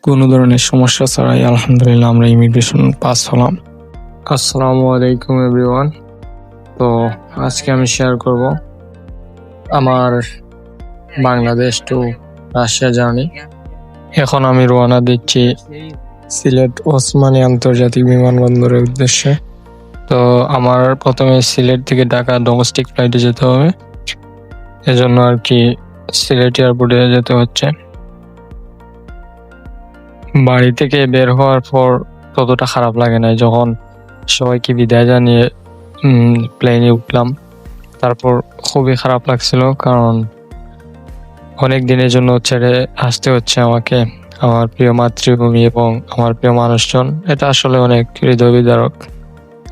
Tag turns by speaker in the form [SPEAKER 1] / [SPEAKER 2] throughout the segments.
[SPEAKER 1] কোনো ধরনের সমস্যা ছাড়াই আলহামদুলিল্লাহ আমরা ইমিগ্রেশন পাস হলাম। আসসালামু আলাইকুম এভরিওয়ান। তো আজকে আমি শেয়ার করব আমার বাংলাদেশ টু রাশিয়া জার্নি। এখন আমি রওনা দিচ্ছি সিলেট ওসমানী আন্তর্জাতিক বিমানবন্দরের উদ্দেশ্যে। তো আমার প্রথমে সিলেট থেকে ঢাকা ডোমেস্টিক ফ্লাইটে যেতে হবে, এজন্য আর কি সিলেট এয়ারপোর্টে যেতে হচ্ছে। বাড়ি থেকে বের হওয়ার পর ততটা খারাপ লাগে না, যখন সবাইকে বিদায় জানিয়ে প্লেনে উঠলাম। তারপর খুবই খারাপ লাগছিল, কারণ অনেক দিনের জন্য ছেড়ে আসতে হচ্ছে আমাকে আমার প্রিয় মাতৃভূমি এবং আমার প্রিয় মানুষজন। এটা আসলে অনেক হৃদয় বিদারক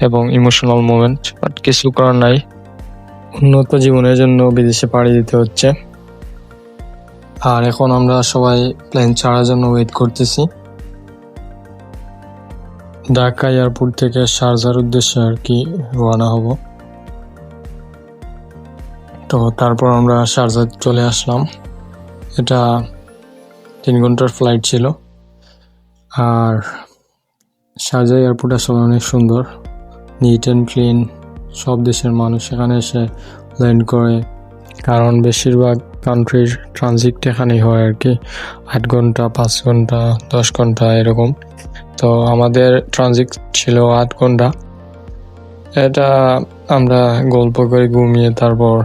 [SPEAKER 1] এবং ইমোশনাল মোমেন্ট, বাট কিছু করার নাই। উন্নত জীবনের জন্য বিদেশে পাড়ি দিতে হচ্ছে। আর এখন আমরা সবাই প্লেন ছাড়ার জন্য ওয়েট করতেছি। ঢাকা এয়ারপোর্ট থেকে শারজার উদ্দেশ্যে আর কি রওনা হব। তো তারপর আমরা শারজা চলে আসলাম। এটা 3 ঘন্টার ফ্লাইট ছিল। আর শারজা এয়ারপোর্ট আসলে অনেক সুন্দর, নিট অ্যান্ড ক্লিন। সব দেশের মানুষ এখানে এসে ল্যান্ড করে, কারণ বেশিরভাগ কান্ট্রির ট্রানজিট এখানেই হয় আর কি। 8 ঘন্টা, 5 ঘন্টা, 10 ঘন্টা এরকম। তো আমাদের ট্রানজিট ছিল 8 ঘন্টা। এটা আমরা গল্প করে ঘুমিয়ে তারপর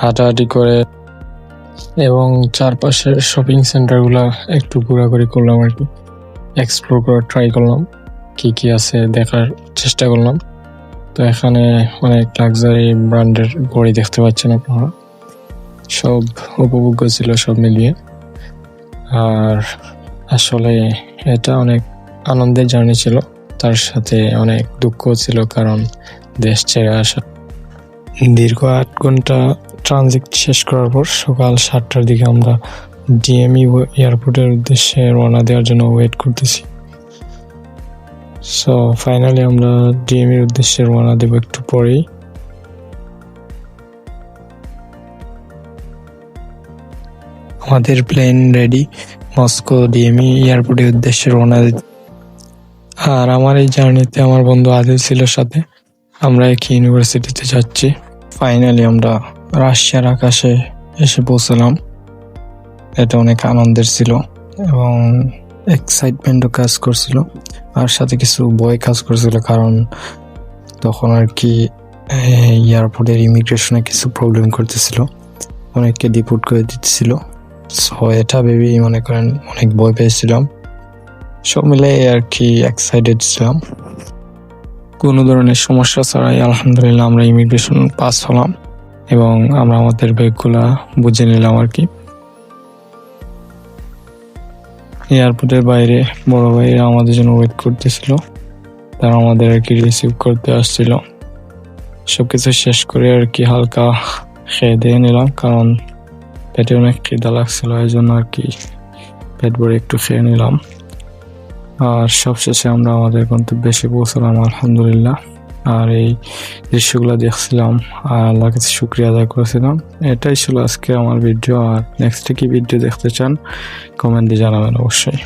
[SPEAKER 1] হাঁটাহাঁটি করে এবং চারপাশের শপিং সেন্টারগুলো একটু ঘোরাঘুরি করলাম আর কি, এক্সপ্লোর করার ট্রাই করলাম, কি আছে দেখার চেষ্টা করলাম। তো এখানে অনেক লাক্সারি ব্র্যান্ডের ঘড়ি দেখতে পাচ্ছেন আপনারা, সব উপভোগ্য ছিল সব মিলিয়ে। আর আসলে এটা অনেক আনন্দের জার্নি ছিল, তার সাথে অনেক দুঃখ ছিল, কারণ দেশ ছেড়ে আসা। দীর্ঘ 8 ঘন্টা ট্রানজিট শেষ করার পর সকাল 7টার দিকে আমরা ডিএমই এয়ারপোর্টের উদ্দেশ্যে রওনা দেওয়ার জন্য ওয়েট করতেছি। সো ফাইনালি আমরা ডিএমইর উদ্দেশ্যে রওনা দেব একটু পরেই। আমাদের প্লেন রেডি, মস্কো ডিএমই এয়ারপোর্টের উদ্দেশ্যে রওনা দিতে। আর আমার এই জার্নিতে আমার বন্ধু আদিল ছিল সাথে। আমরা একই ইউনিভার্সিটিতে যাচ্ছি। ফাইনালি আমরা রাশিয়ার আকাশে এসে পৌঁছলাম। এটা অনেক আনন্দের ছিল এবং এক্সাইটমেন্টও কাজ করছিল, আর সাথে কিছু ভয় কাজ করছিল, কারণ তখন আর কি এয়ারপোর্টের ইমিগ্রেশনে কিছু প্রবলেম করতেছিল, অনেককে ডিপোর্ট করে দিতেছিল। সো এটা ভেবেই মনে করেন অনেক ভয় পেয়েছিলাম। সব মিলে আর কি এক্সাইটেড ছিলাম। কোনো ধরনের সমস্যা ছাড়াই আলহামদুলিল্লাহ আমরা ইমিগ্রেশন পাস হলাম এবং আমরা আমাদের ব্যাগগুলা বুঝে নিলাম আর কি। এয়ারপোর্টের বাইরে বড় ভাইরা আমাদের জন্য ওয়েট করতেছিল, তারা আমাদের আর কি রিসিভ করতে আসছিল। সবকিছু শেষ করে আর কি হালকা খেয়ে দিয়ে নিলাম, কারণ পেটে অনেক খিদা লাগছিল, এই জন্য আর কি পেট ভরে একটু খেয়ে নিলাম। আর সবশেষে আমরা আমাদের গন্তব্যে এসে পৌঁছলাম আলহামদুলিল্লাহ। আর এই দৃশ্যগুলো দেখছিলাম আর আল্লাহর কাছে শুকরিয়া আদায় করেছিলাম। এটাই ছিল আজকে আমার ভিডিও। আর নেক্সটে কি ভিডিও দেখতে চান কমেন্টে জানাবেন অবশ্যই।